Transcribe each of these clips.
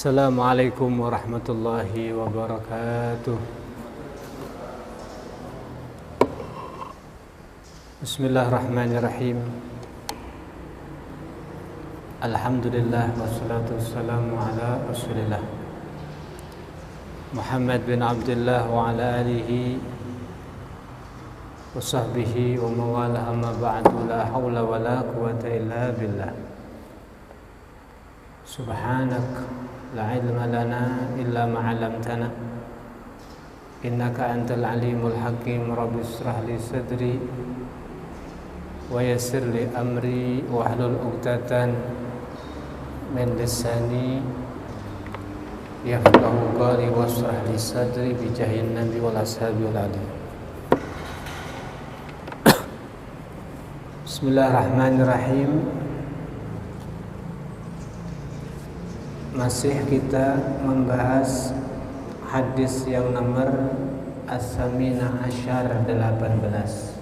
Assalamualaikum warahmatullahi wabarakatuh. Bismillahirrahmanirrahim. Alhamdulillah wassalatu wassalamu ala Rasulillah Muhammad bin Abdullah wa ala alihi wa sahbihi wa mawalah, amma ba'du. La hawla wa la quwata illa billah. Subhanak la ilma lana illa ma 'allamtana innaka antal alimul hakim. Rabbi ishrah li sadri wa yassir li amri wahlul 'uqdatan min lisani yafqahu qawli washrah li sadri bi jahin nabi wal ashabi wal ali. Bismillahirrahmanirrahim. Masih kita membahas hadis yang nomor as-samina asyar 18.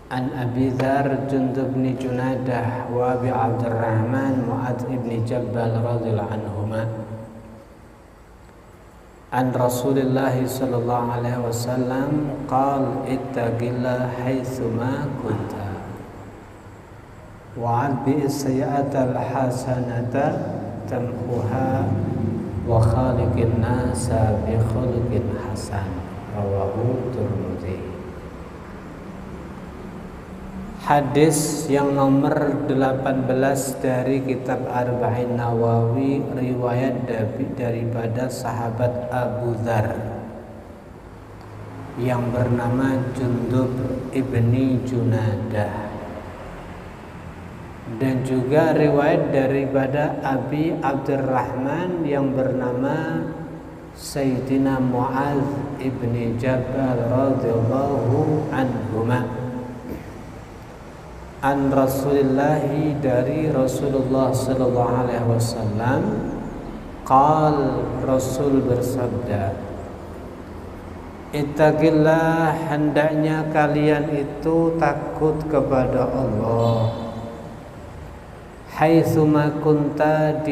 An Abi Dzar Jundub bin Junadah wa Abi Abdurrahman Mu'adz bin Jabal radhiyallahu anhuma an Rasulillah sallallahu alaihi wasallam qala ittaqillaha haitsu ma kunta wa'adbi as-sayyi'atal hasanata tamhuha wa khaliqin nasa bi khuluqin hasan. Rawahu Tirmidzi. Hadis yang nomor 18 dari kitab Arba'in Nawawi, riwayat daripada sahabat Abu Dzar yang bernama Jundub ibni Junadah, dan juga riwayat daripada Abi Abdurrahman yang bernama Sayyidina Mu'adz ibni Jabal radhiyallahu anhuma an Rasulillah, dari Rasulullah sallallahu alaihi wasallam qal, Rasul bersabda, ittaqillah, hendaknya kalian itu takut kepada Allah, haitsu ma kunta,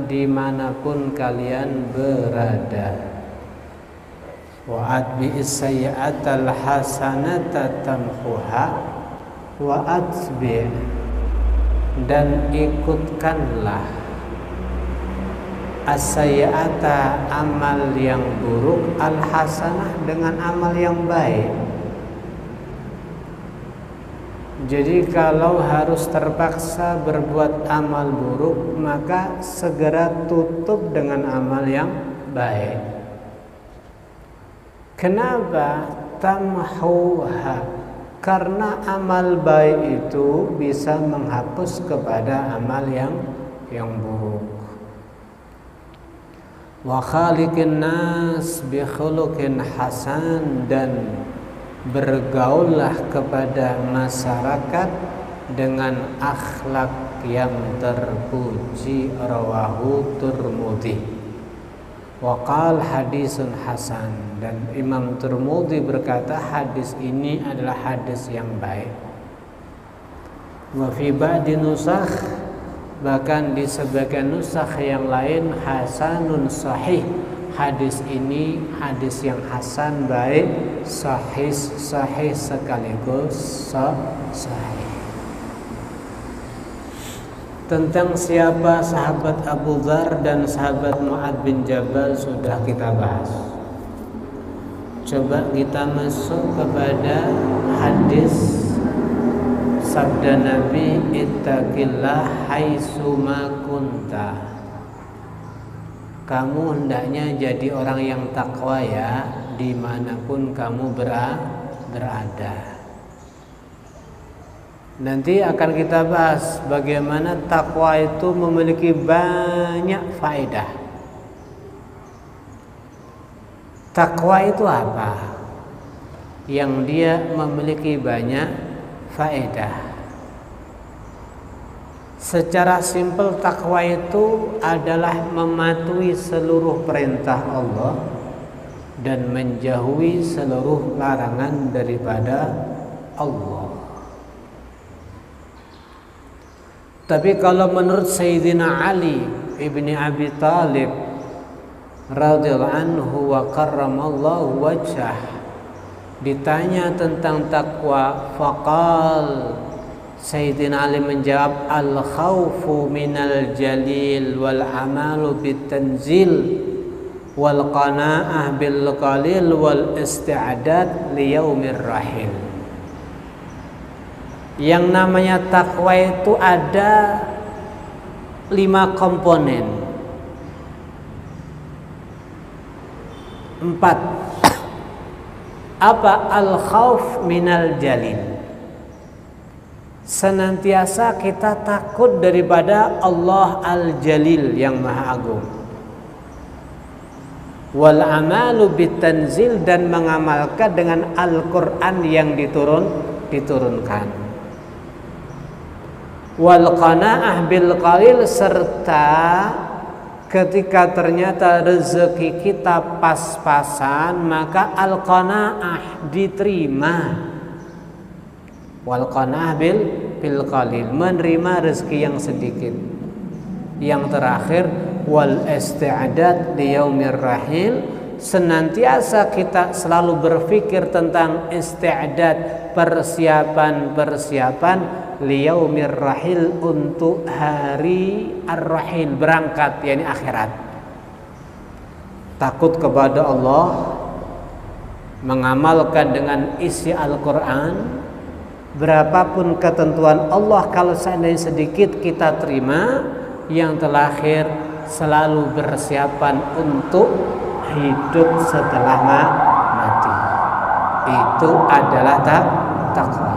dimanapun kalian berada, wa atbi as-sayyi'atal hasanata tamhuha wa atbi, dan ikutkanlah as-sayyi'ata, amal yang buruk, al-hasanah, dengan amal yang baik. Jadi kalau harus terpaksa berbuat amal buruk, maka segera tutup dengan amal yang baik. Kenapa? Tamhuha, karena amal baik itu bisa menghapus kepada amal yang buruk. Wa khaliqin nas bi khuluqin hasan, dan bergaullah kepada masyarakat dengan akhlak yang terpuji. Rawahu Tirmidzi. Wa qala hadisun hasan, dan Imam Tirmidzi berkata hadis ini adalah hadis yang baik. Wa fi ba'di nusakh, bahkan di sebagian nusakh yang lain hasanun sahih, hadis ini hadis yang hasan, baik, sahih sekaligus sahih. Tentang siapa sahabat Abu Dzar dan sahabat Mu'adz bin Jabal sudah kita bahas. Coba kita masuk kepada hadis sabda Nabi, ittaqillah haitsu ma kunta. Kamu hendaknya jadi orang yang takwa ya, dimanapun kamu berada. Nanti akan kita bahas bagaimana takwa itu memiliki banyak faedah. Takwa itu apa? Yang dia memiliki banyak faedah. Secara simpel, takwa itu adalah mematuhi seluruh perintah Allah dan menjauhi seluruh larangan daripada Allah. Tapi kalau menurut Sayyidina Ali ibni Abi Thalib radhiyallahu anhu wa karramallahu wajhah, ditanya tentang takwa, faqal, Sayyidina Ali menjawab, al khawfu minal jalil wal amalu bit tanzil wal qanaah bil qalil wal isti'dad li yaumir rahil. Yang namanya takwa itu ada 5 komponen. 4. Apa? Al khauf minal jalil. Senantiasa kita takut daripada Allah al-Jalil yang Maha Agung. Wal amalu bitanzil, dan mengamalkan dengan Al-Qur'an yang diturunkan. Wal qanaah bil qalil, serta ketika ternyata rezeki kita pas-pasan, maka al qanaah diterima. Wal qanaah bil qalil, menerima rezeki yang sedikit. Yang terakhir, wal isti'dad li yaumir rahil, senantiasa kita selalu berpikir tentang isti'dad, persiapan liyaumir rahil, untuk hari ar-rahil, berangkat, yakni akhirat. Takut kepada Allah, mengamalkan dengan isi Al-Quran, berapapun ketentuan Allah, kalau seandainya sedikit kita terima. Yang terakhir, selalu persiapan untuk hidup setelah mati. Itu adalah takwa.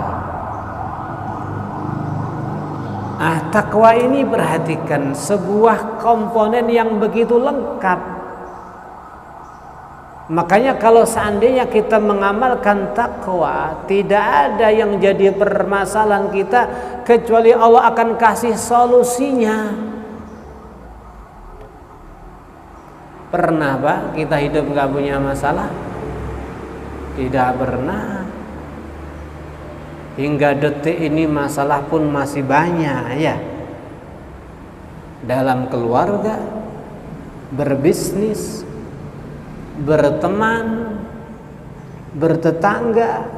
Takwa ini, perhatikan, sebuah komponen yang begitu lengkap. Makanya kalau seandainya kita mengamalkan takwa, tidak ada yang jadi permasalahan kita, kecuali Allah akan kasih solusinya. Pernah Pak kita hidup gak punya masalah? Tidak pernah. Hingga detik ini masalah pun masih banyak ya. Dalam keluarga, berbisnis, berteman, bertetangga,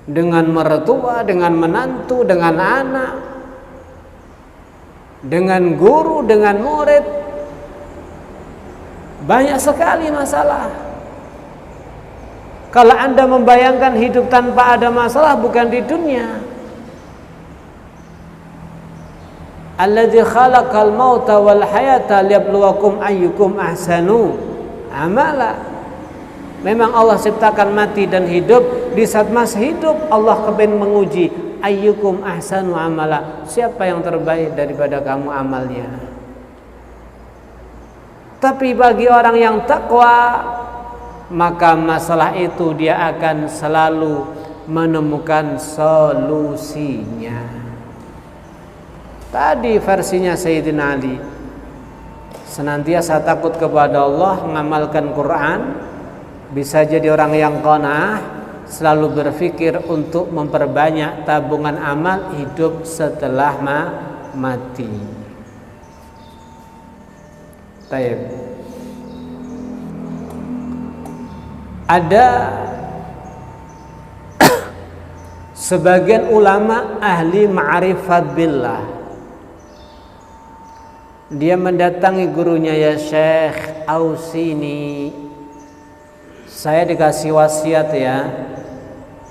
dengan mertua, dengan menantu, dengan anak, dengan guru, dengan murid. Banyak sekali masalah. Kalau Anda membayangkan hidup tanpa ada masalah, bukan di dunia. Alladzi khalaqal mauta wal hayata liyabluwakum ayyukum ahsanu amala. Memang Allah ciptakan mati dan hidup. Di saat masih hidup, Allah kepen menguji, ayyukum ahsanu amala, siapa yang terbaik daripada kamu amalnya. Tapi bagi orang yang takwa, maka masalah itu dia akan selalu menemukan solusinya. Tadi versinya Sayyidina Ali, senantiasa takut kepada Allah, mengamalkan Quran, bisa jadi orang yang qanaah, selalu berpikir untuk memperbanyak tabungan amal hidup setelah mati. Taib. Ada sebagian ulama ahli ma'rifat billah, dia mendatangi gurunya, ya Syekh, ausini, saya dikasih wasiat ya,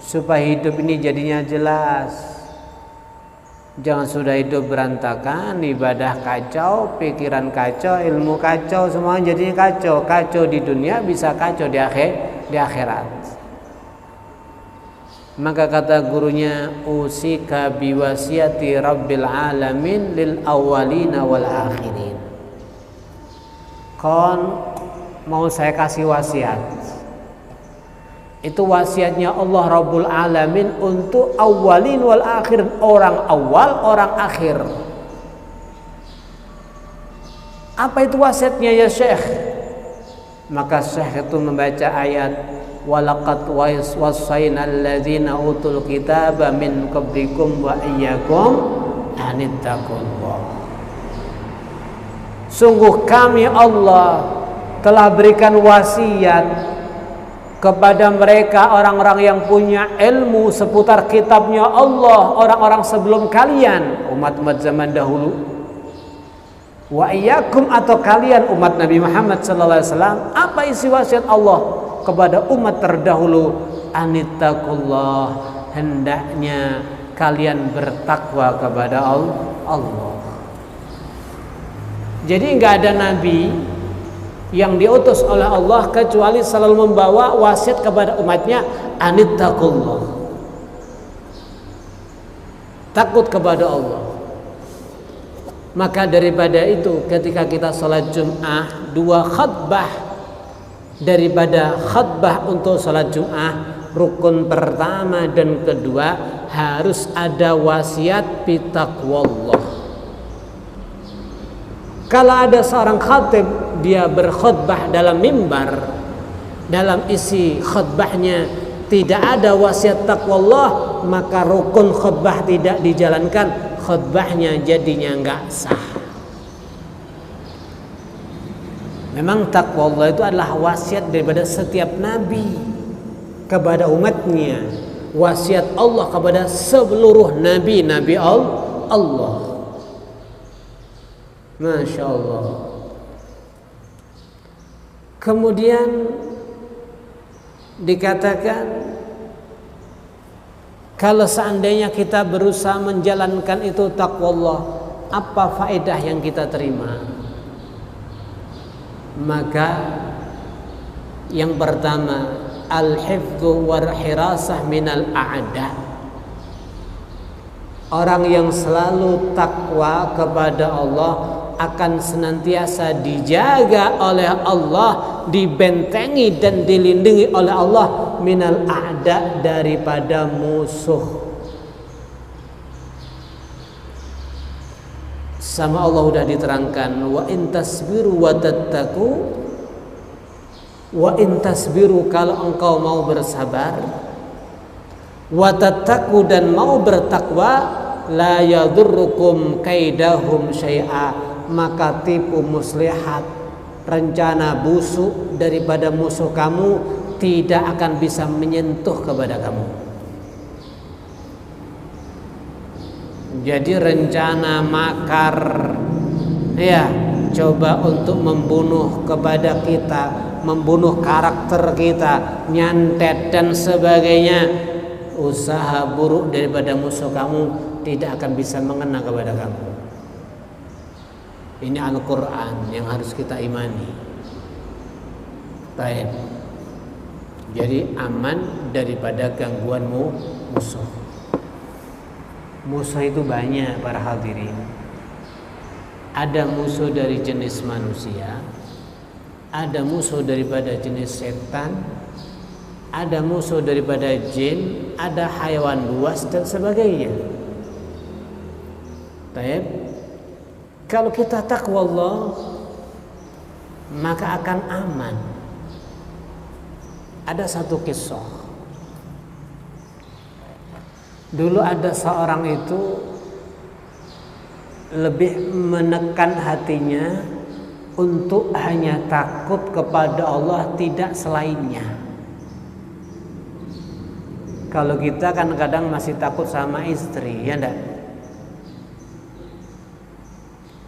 supaya hidup ini jadinya jelas. Jangan sudah hidup berantakan, ibadah kacau, pikiran kacau, ilmu kacau, semua jadinya kacau. Kacau di dunia, bisa kacau di akhirat. Maka kata gurunya, usika biwasiyati rabbil alamin lil awwalina wal akhirin. Kon mau saya kasih wasiat. Itu wasiatnya Allah Rabbul Alamin untuk awwalin wal akhir, orang awal, orang akhir. Apa itu wasiatnya ya Syekh? Maka Syekh itu membaca ayat walaqad wasainal ladzina utul kitaba min qablikum wa iyyakum anittaqullah. Sungguh kami Allah telah berikan wasiat kepada mereka orang-orang yang punya ilmu seputar kitabnya Allah, orang-orang sebelum kalian, umat-umat zaman dahulu. Wa iyyakum, atau kalian umat Nabi Muhammad sallallahu alaihi wasallam. Apa isi wasiat Allah kepada umat terdahulu? Anittaqullah, hendaknya kalian bertakwa kepada Allah. Jadi enggak ada nabi yang diutus oleh Allah kecuali selalu membawa wasiat kepada umatnya, anittaqullah, takut kepada Allah. Maka daripada itu ketika kita sholat Jum'ah, 2 khutbah daripada khutbah untuk sholat Jum'ah, rukun pertama dan kedua harus ada wasiat bitaqwallah. Kalau ada seorang khatib dia berkhutbah dalam mimbar, dalam isi khutbahnya tidak ada wasiat taqwallah, maka rukun khutbah tidak dijalankan, khutbahnya jadinya enggak sah. Memang taqwallah itu adalah wasiat daripada setiap nabi kepada umatnya, wasiat Allah kepada seluruh nabi-nabi Allah. Masya Allah. Kemudian dikatakan, kalau seandainya kita berusaha menjalankan itu taqwallah, apa faedah yang kita terima? Maka yang pertama, al-hifdzu wal hirasah minal a'da. Orang yang selalu takwa kepada Allah akan senantiasa dijaga oleh Allah, dibentengi dan dilindungi oleh Allah minal a'da, daripada musuh. Sama Allah sudah diterangkan, wa in tasbiru wa tattaqu, wa in tasbiru, kalau engkau mau bersabar, wa tattaqu, dan mau bertakwa, la yadurrukum kaidahum syai'a, maka tipu muslihat, rencana busuk daripada musuh kamu tidak akan bisa menyentuh kepada kamu. Jadi rencana makar, ya, coba untuk membunuh kepada kita, membunuh karakter kita, nyantet dan sebagainya, usaha buruk daripada musuh kamu tidak akan bisa mengena kepada kamu. Ini Al-Quran yang harus kita imani. Baik. Jadi aman daripada gangguan musuh. Musuh itu banyak para hadirin. Ada musuh dari jenis manusia, ada musuh daripada jenis setan, ada musuh daripada jin, ada hayawan buas dan sebagainya. Baik. Kalau kita takwa Allah, maka akan aman. Ada satu kisah. Dulu ada seorang itu lebih menekan hatinya untuk hanya takut kepada Allah, tidak selainnya. Kalau kita kan kadang masih takut sama istri, ya enggak?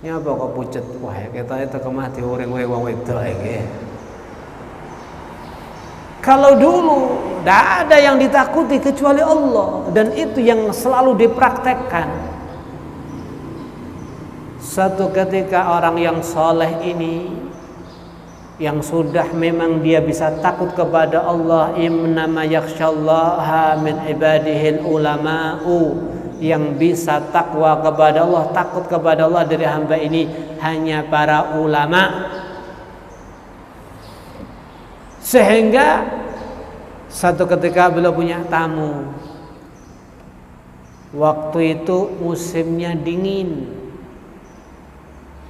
Ya apa kok pucet, wah kita itu kemati orang wong itu lagi. Kalau dulu tidak ada yang ditakuti kecuali Allah, dan itu yang selalu dipraktekkan. Satu ketika orang yang soleh ini yang sudah memang dia bisa takut kepada Allah, innama yakhsyallaha min ibadihil ulama'u, yang bisa takwa kepada Allah, takut kepada Allah dari hamba ini hanya para ulama. Sehingga satu ketika beliau punya tamu. Waktu itu musimnya dingin,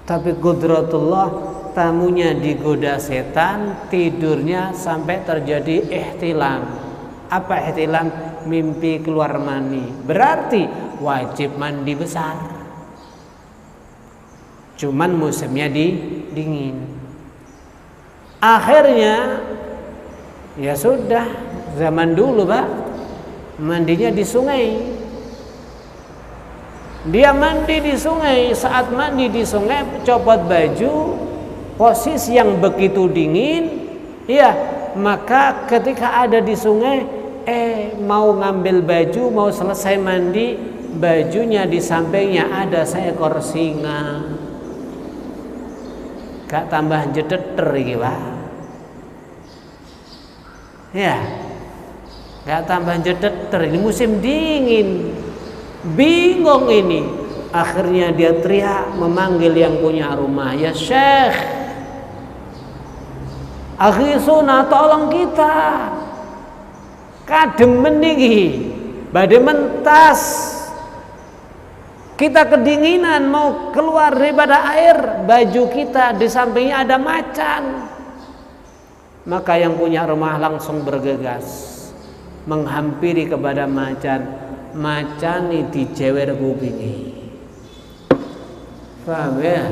tapi qudratullah, tamunya digoda setan, tidurnya sampai terjadi ihtilam. Apa ihtilam? Mimpi keluar mani. Berarti wajib mandi besar. Cuman musimnya dingin. Akhirnya ya sudah, zaman dulu Pak, mandinya di sungai. Dia mandi di sungai. Saat mandi di sungai, copot baju, posisi yang begitu dingin, ya, maka ketika ada di sungai, mau ngambil baju, mau selesai mandi, bajunya di sampingnya ada seekor singa. Gak tambah jedeter iki, Pak. Ya, gak tambah jedeter. Ini musim dingin. Bingung ini. Akhirnya dia teriak memanggil yang punya rumah, ya Syekh, aghisuna, tolong kita, kademen niki, badhe mentas, kita kedinginan mau keluar daripada air, baju kita di sampingnya ada macan. Maka yang punya rumah langsung bergegas menghampiri kepada macan. Macan ini dijewer kupingi. Paham ya?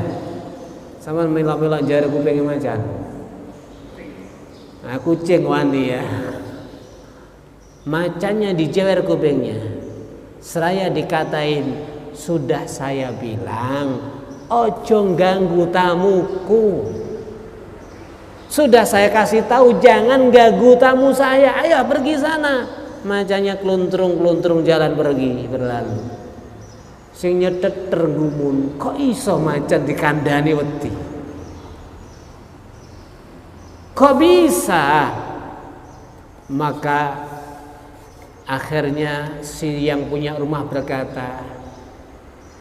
Sama mila-mila jewer kupingi macan. Nah, kucing wani ya. Macannya dijewer kupingnya. Seraya dikatain, sudah saya bilang, ojo ganggu tamuku. Sudah saya kasih tahu jangan ganggu tamu saya. Ayo pergi sana. Macannya keluntrung-keluntrung jalan pergi, berlalu. Sing nyetet tergumun, kok iso macan dikandani wedi? Kok bisa? Maka akhirnya si yang punya rumah berkata,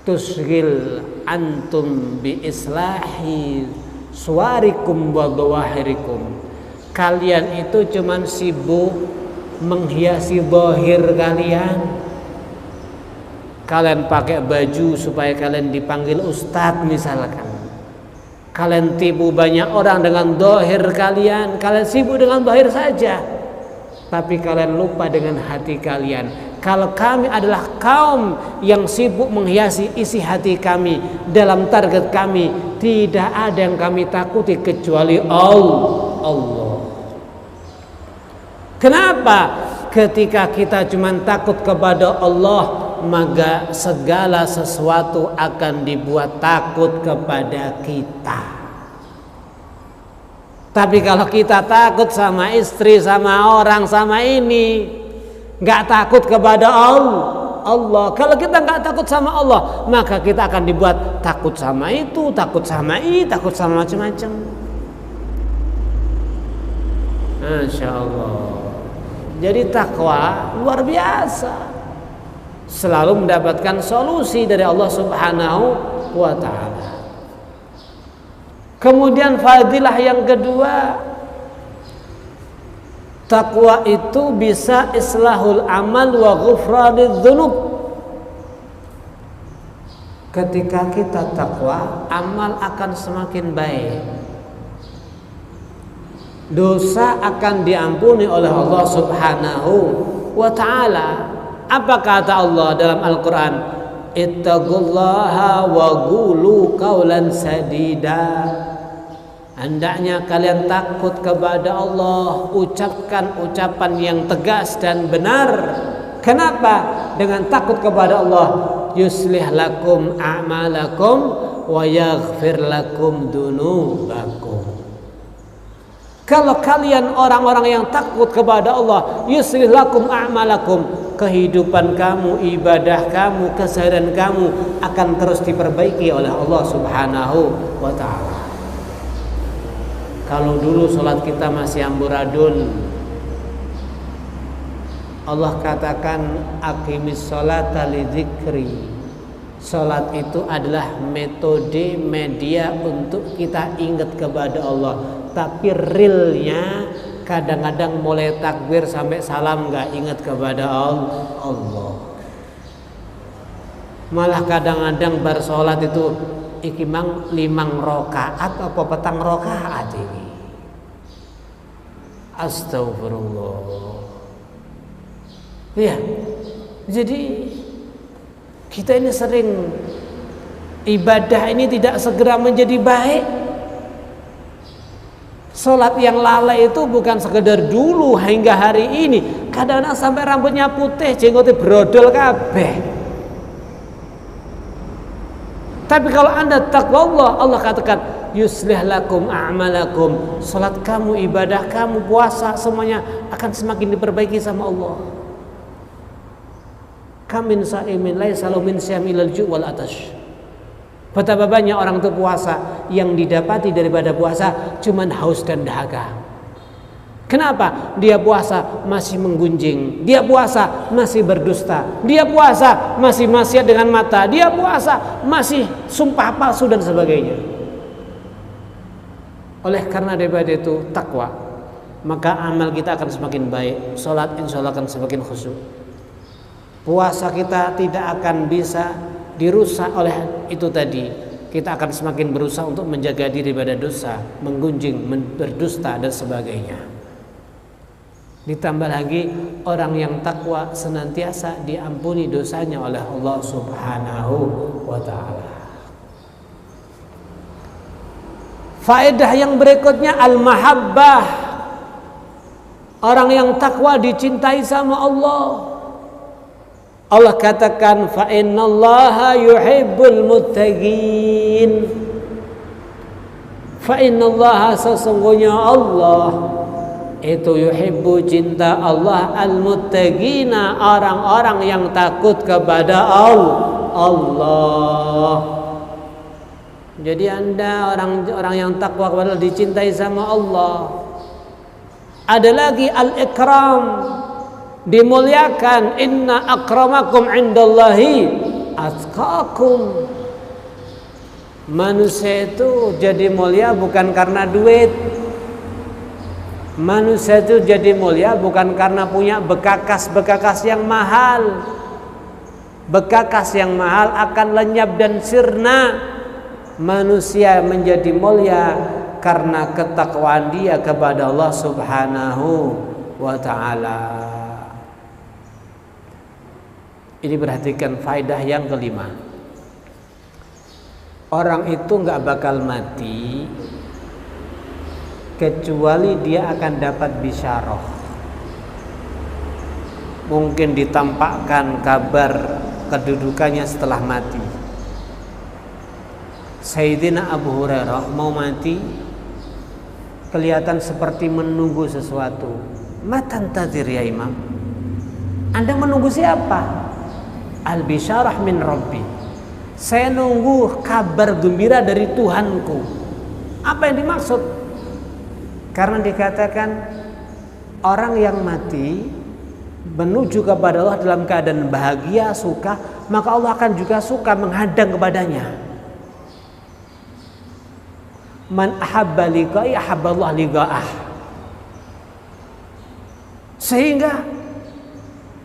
tusghil antum bi islahi suwarikum wa dhawahirikum. Kalian itu cuman sibuk menghiasi zahir kalian. Kalian pakai baju supaya kalian dipanggil ustadz misalkan. Kalian tipu banyak orang dengan zahir kalian. Kalian sibuk dengan zahir saja, tapi kalian lupa dengan hati kalian. Kalau kami adalah kaum yang sibuk menghiasi isi hati kami, dalam target kami tidak ada yang kami takuti kecuali Allah. Kenapa? Ketika kita cuma takut kepada Allah, maka segala sesuatu akan dibuat takut kepada kita. Tapi kalau kita takut sama istri, sama orang, sama ini, nggak takut kepada Allah. Kalau kita nggak takut sama Allah, maka kita akan dibuat takut sama itu, takut sama ini, takut sama macam-macam. Masya Allah. Jadi takwa luar biasa, selalu mendapatkan solusi dari Allah Subhanahu wa ta'ala. Kemudian fadilah yang kedua, takwa itu bisa islahul amal wa ghufranidz dzunub. Ketika kita takwa, amal akan semakin baik, dosa akan diampuni oleh Allah Subhanahu wa ta'ala. Apa kata Allah dalam Al-Quran? Ittaqullaha wa qulu qawlan sadida. Hendaknya kalian takut kepada Allah, ucapkan ucapan yang tegas dan benar. Kenapa? Dengan takut kepada Allah, yuslih lakum a'malakum wa yaghfir lakum dunubakum. Kalau kalian orang-orang yang takut kepada Allah, yuslih lakum a'malakum, kehidupan kamu, ibadah kamu, keseharian kamu akan terus diperbaiki oleh Allah Subhanahu wa ta'ala. Kalau dulu sholat kita masih amburadul, Allah katakan aqimis sholata lidzikri. Sholat itu adalah metode media untuk kita ingat kepada Allah. Tapi realnya kadang-kadang mulai takbir sampai salam gak ingat kepada Allah. Malah kadang-kadang bar sholat itu iki mang 5 rakaat apa petang rakaat ini. Astagfirullah. Ya, jadi kita ini sering ibadah ini tidak segera menjadi baik. Sholat yang lalai itu bukan sekedar dulu hingga hari ini. Kadang-kadang sampai rambutnya putih, jenggotnya brodol kabeh. Tapi kalau anda takwa Allah, Allah katakan yuslih lakum a'malakum. Sholat kamu, ibadah kamu, puasa, semuanya akan semakin diperbaiki sama Allah. Kamin sa'imin laisa lahu min siyamil ju' wal atash. Betapa banyak orang itu puasa, yang didapati daripada puasa cuman haus dan dahaga. Kenapa? Dia puasa masih menggunjing, dia puasa masih berdusta, dia puasa masih maksiat dengan mata, dia puasa masih sumpah palsu dan sebagainya. Oleh karena daripada itu takwa, maka amal kita akan semakin baik. Salat insyaallah akan semakin khusyuk. Puasa kita tidak akan bisa dirusak oleh itu tadi. Kita akan semakin berusaha untuk menjaga diri pada dosa, menggunjing, berdusta dan sebagainya. Ditambah lagi orang yang takwa senantiasa diampuni dosanya oleh Allah Subhanahu wa ta'ala. Faedah yang berikutnya al-mahabbah. Orang yang takwa dicintai sama Allah. Allah katakan fa innallaha yuhibbul muttaqin. Fa innallaha sesungguhnya Allah itu yuhibbu cinta Allah al-muttaqina, orang-orang yang takut kepada Allah. Jadi anda orang-orang yang takwa kepada Allah dicintai sama Allah. Ada lagi al-ikram, dimuliakan. Inna akramakum indallahi atqakum. Manusia itu jadi mulia bukan karena duit. Manusia itu jadi mulia bukan karena punya bekakas-bekakas yang mahal. Bekakas yang mahal akan lenyap dan sirna. Manusia menjadi mulia karena ketakwaan dia kepada Allah Subhanahu wa ta'ala. Ini perhatikan faedah yang kelima. Orang itu gak bakal mati kecuali dia akan dapat bisyarah. Mungkin ditampakkan kabar kedudukannya setelah mati. Sayyidina Abu Hurairah mau mati, kelihatan seperti menunggu sesuatu. Matan tadzir ya Imam? Anda menunggu siapa? Al-bisyarah min Rabbi. Saya nunggu kabar gembira dari Tuhanku. Apa yang dimaksud? Karena dikatakan orang yang mati menuju kepada Allah dalam keadaan bahagia, suka, maka Allah akan juga suka menghadang kepadanya. Man ahabba liqa'i ahabballah liqa'ah. Sehingga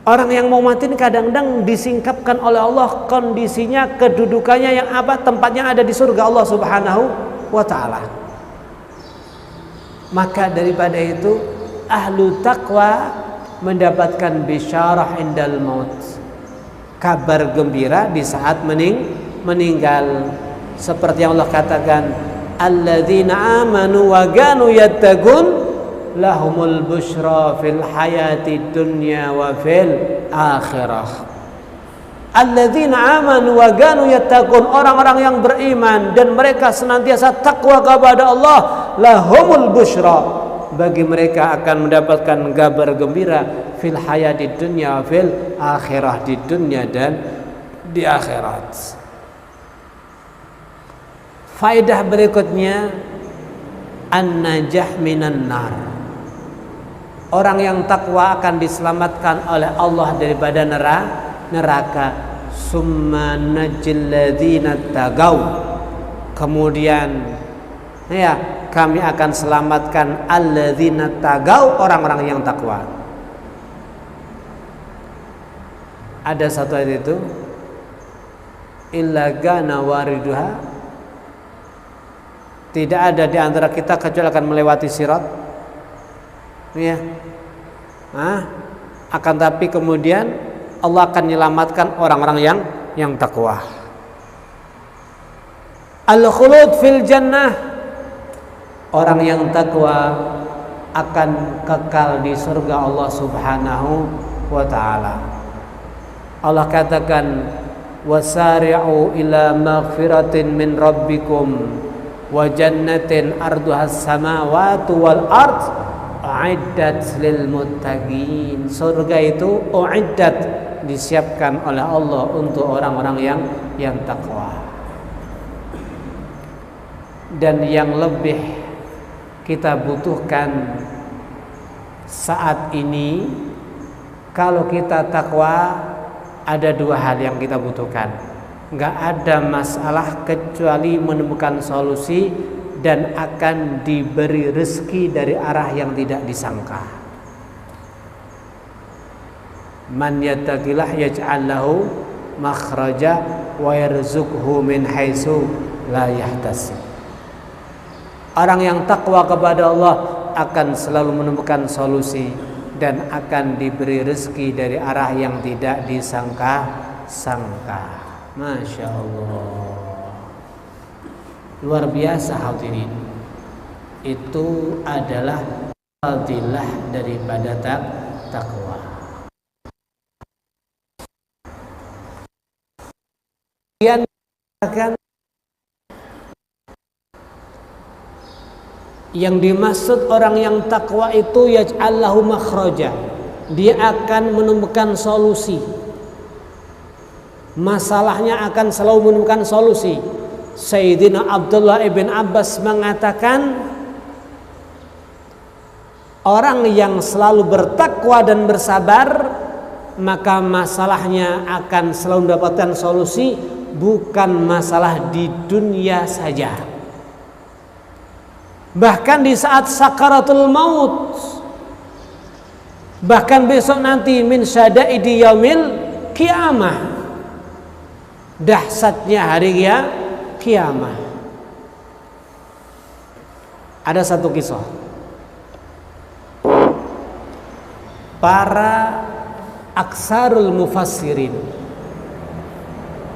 orang yang mau mati kadang-kadang disingkapkan oleh Allah kondisinya, kedudukannya yang apa? Tempatnya ada di surga Allah Subhanahu wa ta'ala. Maka daripada itu ahlu taqwa mendapatkan bisyarah indal maut, kabar gembira di saat meninggal. Seperti yang Allah katakan, alladzina amanu wa kanu yattaqun lahumul busyra fil hayati dunya wa fil akhirah. Alladzina amanu wa kanu yattaqun, orang-orang yang beriman dan mereka senantiasa takwa kepada Allah, lahumul busyra, bagi mereka akan mendapatkan kabar gembira fil hayati dunya wa fil akhirah, di dunia dan di akhirat. Faedah berikutnya, an-najah minan nar. Orang yang takwa akan diselamatkan oleh Allah daripada neraka. Summa najil ladzina tagaw. Kemudian kami akan selamatkan alladzina tagaw, orang-orang yang takwa. Ada satu ayat itu, illa gana wariduha, tidak ada di antara kita kecuali akan melewati sirat. Akan tapi kemudian Allah akan menyelamatkan orang-orang yang takwa. Al-khulud fil jannah, orang yang takwa akan kekal di surga Allah Subhanahu wa taala. Allah katakan, wasari'u ila maghfiratin min rabbikum wa jannatin arduhas samawati wal ard uiddat lil muttaqin. Surga itu uiddat, disiapkan oleh Allah untuk orang-orang yang takwa. Dan yang lebih kita butuhkan saat ini, kalau kita takwa, ada dua hal yang kita butuhkan. Nggak ada masalah kecuali menemukan solusi dan akan diberi rezeki dari arah yang tidak disangka. Man yattaqillah yaj'al lahu makhraja wa yarzuqhu min haitsu la yahtasib. Orang yang takwa kepada Allah akan selalu menemukan solusi dan akan diberi rezeki dari arah yang tidak disangka-sangka. Masya Allah, luar biasa hadirin. Itu adalah fadilah daripada takwa. Kemudian akan yang dimaksud orang yang takwa itu yaj'allahu makhraja, dia akan menemukan solusi. Masalahnya akan selalu menemukan solusi. Sayyidina Abdullah ibn Abbas mengatakan, orang yang selalu bertakwa dan bersabar, maka masalahnya akan selalu mendapatkan solusi, bukan masalah di dunia saja. Bahkan di saat sakaratul maut, bahkan besok nanti min syada'idi yaumil qiyamah, dahsyatnya hari kiamah. Ada satu kisah, para aksarul mufassirin,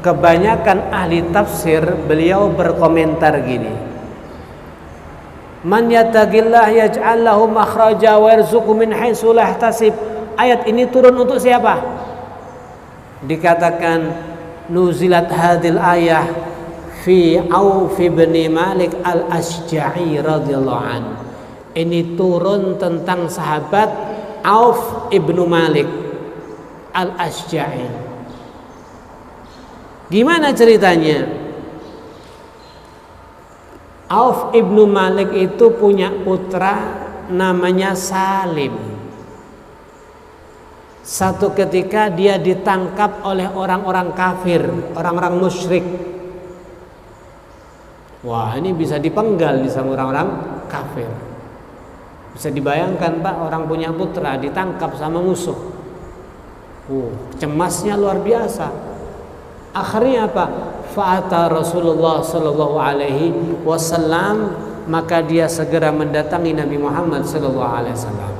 kebanyakan ahli tafsir, beliau berkomentar gini, man yattaqillah yaj'al lahu makhraja wa yarzuqhu min haitsu la yahtasib. Ayat ini turun untuk siapa? Dikatakan nuzilat hadil ayah fi Auf bin Malik al-Ashja'i radhiyallahu an. Ini turun tentang sahabat Auf ibnu Malik al-Ashja'i. Gimana ceritanya? Auf ibnu Malik itu punya putra namanya Salim. Satu ketika dia ditangkap oleh orang-orang kafir, orang-orang musyrik. Wah, ini bisa dipenggal sama orang-orang kafir. Bisa dibayangkan Pak, orang punya putra ditangkap sama musuh. Cemasnya luar biasa. Akhirnya apa? Fa'ata Rasulullah sallallahu alaihi wasallam, maka dia segera mendatangi Nabi Muhammad sallallahu alaihi wasallam.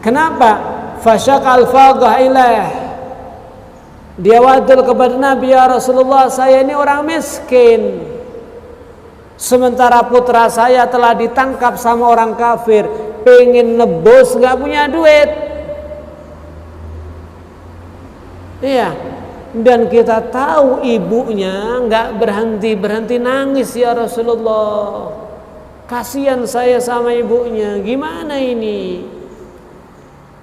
Kenapa? Fasyaqal fadhah ilaih. Dia wadul kepada Nabi, ya Rasulullah, saya ini orang miskin. Sementara putra saya telah ditangkap sama orang kafir, pengen nebus, gak punya duit. Iya. Dan kita tahu ibunya gak berhenti nangis, ya Rasulullah. Kasihan saya sama ibunya, gimana ini?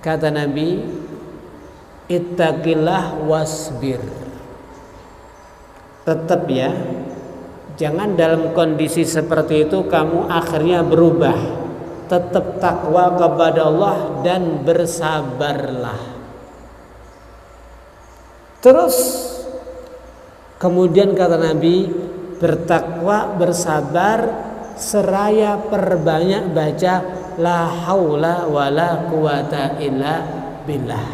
Kata Nabi, ittaqillah wasbir. Tetap ya, Jangan dalam kondisi seperti itu kamu akhirnya berubah. Tetap takwa kepada Allah dan bersabarlah. Terus kemudian kata Nabi, bertakwa, bersabar, seraya perbanyak baca la haula wala quwata illa billah.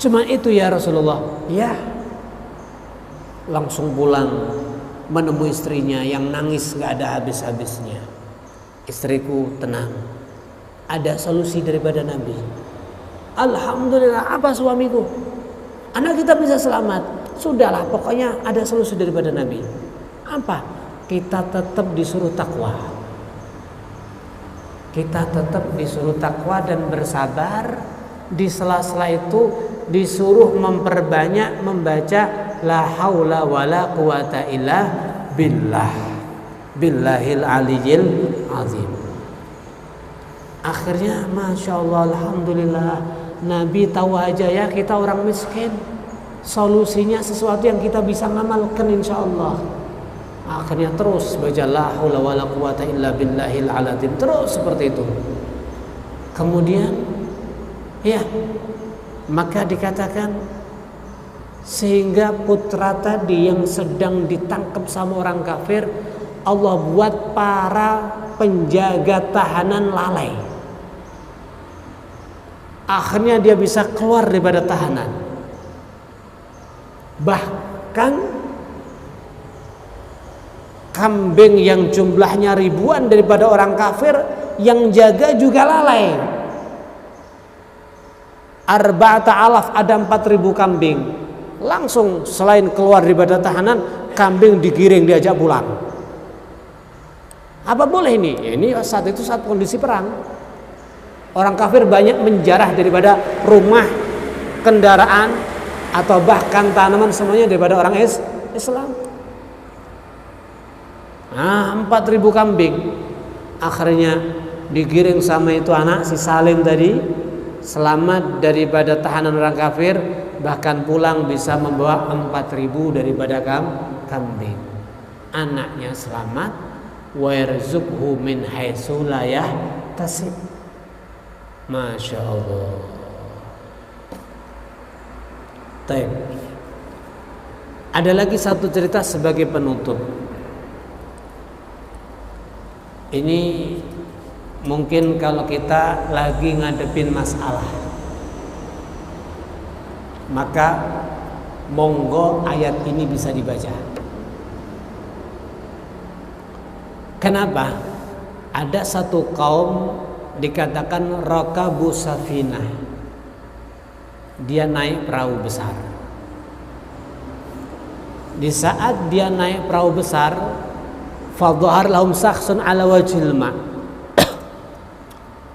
Cuma itu ya Rasulullah. Ya. Langsung pulang menemui istrinya yang nangis gak ada habis-habisnya. Istriku tenang, ada solusi daripada Nabi. Alhamdulillah, apa suamiku? Anak kita bisa selamat. Sudahlah, pokoknya ada solusi daripada Nabi. Apa? Kita tetap disuruh takwa. Kita tetap disuruh takwa dan bersabar. Di sela-sela itu disuruh memperbanyak membaca la haula wala quwata illa billah, billahil aliyyil azim. Akhirnya Masya Allah, Alhamdulillah, Nabi tahu aja ya kita orang miskin, solusinya sesuatu yang kita bisa ngamalkan insya Allah. Akhirnya terus baca la haula wala quwata illa billahil azim, terus seperti itu. Kemudian ya, maka dikatakan sehingga putra tadi yang sedang ditangkap sama orang kafir, Allah buat para penjaga tahanan lalai. Akhirnya dia bisa keluar daripada tahanan. Bahkan kambing yang jumlahnya ribuan daripada orang kafir yang jaga juga lalai. Arba'ata alaf, ada 4.000 kambing. Langsung selain keluar daripada tahanan, kambing digiring diajak pulang. Apa boleh ini? Ini saat itu saat kondisi perang. Orang kafir banyak menjarah daripada rumah, kendaraan, atau bahkan tanaman, semuanya daripada orang Islam. Nah, 4.000 kambing akhirnya digiring sama itu anak si Salim tadi, selamat daripada tahanan orang kafir, bahkan pulang bisa membawa 4.000 daripada kambing. Anaknya selamat, wa yarzuqhu min haitsu la yahtasib. Masya Allah. Baik. Ada lagi satu cerita sebagai penutup. Ini mungkin kalau kita lagi ngadepin masalah, maka monggo ayat ini bisa dibaca. Kenapa? Ada satu kaum dikatakan rakabu safinah. Dia naik perahu besar. Di saat dia naik perahu besar, fadhahar lahum sakhsun ala wajhil ma'.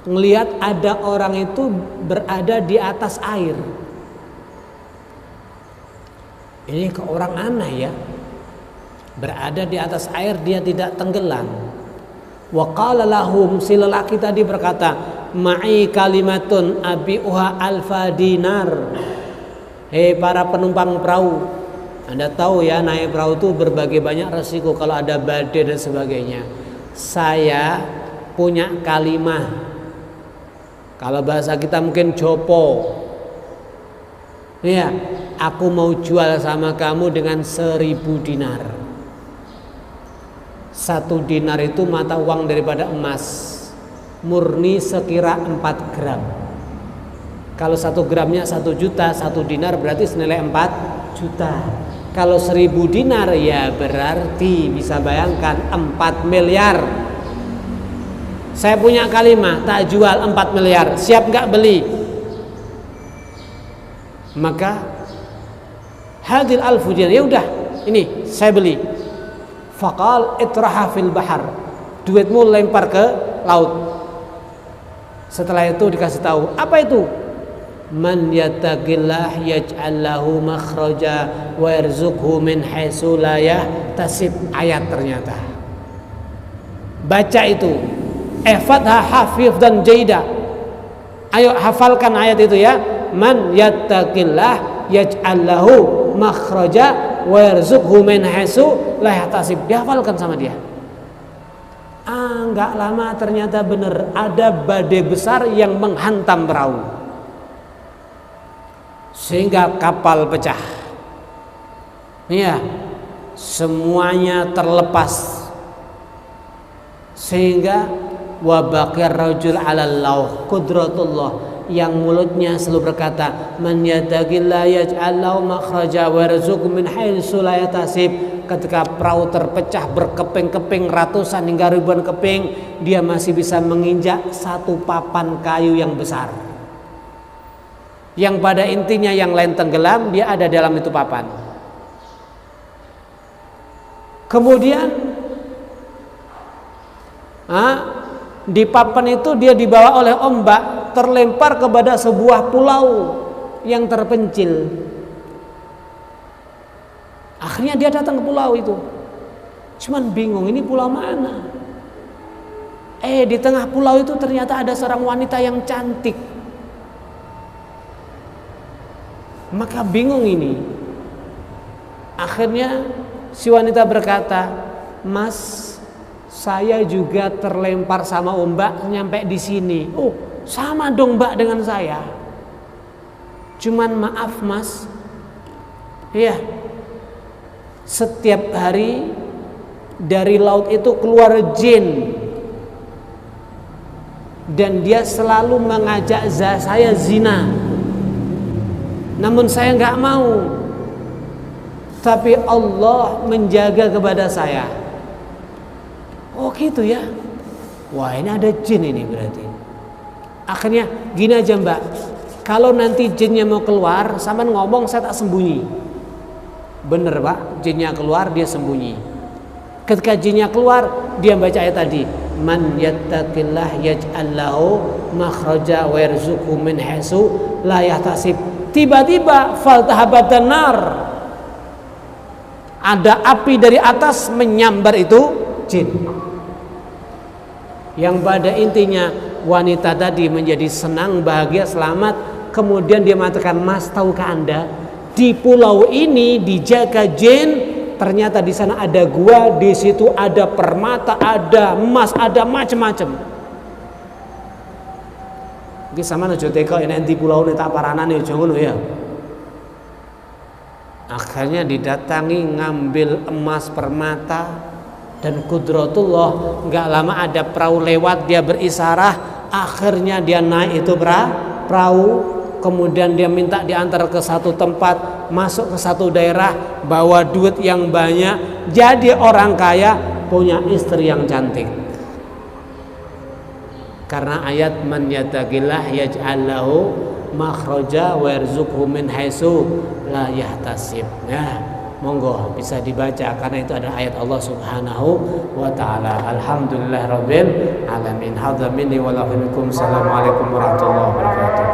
Ngelihat ada orang itu berada di atas air. Ini ke orang aneh ya. Berada di atas air, dia tidak tenggelam. Wa qala lahum, si lelaki tadi berkata, ma'i kalimatun abi'uha alfa dinar. Hei para penumpang perahu, Anda tahu ya, naik perahu itu berbagai banyak resiko, kalau ada badai dan sebagainya. Saya punya kalimah, kalau bahasa kita mungkin jopo. Iya, aku mau jual sama kamu dengan 1.000 dinar. 1 dinar itu mata uang daripada emas murni sekira 4 gram. Kalau 1 gramnya 1 juta, 1 dinar berarti senilai 4 juta. Kalau 1.000 dinar ya berarti bisa bayangkan 4 miliar. Saya punya kalimah, tak jual 4 miliar, siap nggak beli? Maka hadil alfu dinar, ya udah, ini saya beli. Faqal itraha fil bahar, duitmu lempar ke laut. Setelah itu dikasih tahu, apa itu? Man yattaqillah yaj'al lahu makhraja wa yarzuqhu min haitsu la yahtasib. Ayat ternyata. Baca itu. Ihfadha hafidhan jaida. Ayo hafalkan ayat itu ya. Man yattaqillah yaj'al lahu makhraja wa yarzuqhu min haitsu la yahtasib. Dihafalkan sama dia. Enggak lama ternyata benar ada badai besar yang menghantam perahu sehingga kapal pecah. Iya, semuanya terlepas sehingga wa baqiyar rajul 'alal lauh qudratullah, yang mulutnya selalu berkata man yattaqillah yaj'al lahu makhraja wa yarzuqhu min haitsu la yahtasib. Ketika perahu terpecah berkeping-keping, ratusan hingga ribuan keping, dia masih bisa menginjak satu papan kayu yang besar, yang pada intinya yang lain tenggelam, dia ada dalam itu papan. Kemudian di papan itu dia dibawa oleh ombak, terlempar kepada sebuah pulau yang terpencil. Akhirnya dia datang ke pulau itu, cuman bingung ini pulau mana. Di tengah pulau itu ternyata ada seorang wanita yang cantik. Maka bingung ini. Akhirnya si wanita berkata, Mas, saya juga terlempar sama ombak nyampe di sini. Oh, sama dong Mbak dengan saya. Cuman maaf Mas, ya, setiap hari dari laut itu keluar jin dan dia selalu mengajak saya zina. Namun saya nggak mau. Tapi Allah menjaga kepada saya. Oh gitu ya. Wah, ini ada jin ini berarti. Akhirnya gini aja Mbak, kalau nanti jinnya mau keluar, sampean ngomong saya tak sembunyi. Bener Pak, jinnya keluar dia sembunyi. Ketika jinnya keluar, dia baca ayat tadi, man yattaqillah yaj'al lahu makhraja wa yarzuqhu min haitsu la yahtasib. Tiba-tiba faltahabatan nar, ada api dari atas menyambar itu jin. Yang pada intinya wanita tadi menjadi senang, bahagia, selamat. Kemudian dia mengatakan, Mas, tahukah Anda di pulau ini dijaga jin? Ternyata di sana ada gua, di situ ada permata, ada emas, ada macam-macam. Iki sama aja teko nek di pulau ini tak paranane aja ngono ya. Akhirnya didatangi ngambil emas, permata dan kudratullah. Enggak lama ada perahu lewat, dia berisyarat. Akhirnya dia naik itu perahu. Kemudian dia minta diantar ke satu tempat, masuk ke satu daerah, bawa duit yang banyak, jadi orang kaya, punya istri yang cantik. Karena ayat man yattaqillah yaj'al lahu makhraja wa yarzuqhu min haitsu la yahtasib. Nah, monggo bisa dibaca karena itu ada ayat Allah Subhanahu wa taala. Alhamdulillahirabbil alamin. Hadza minni wa lakum. Assalamualaikum warahmatullahi wabarakatuh.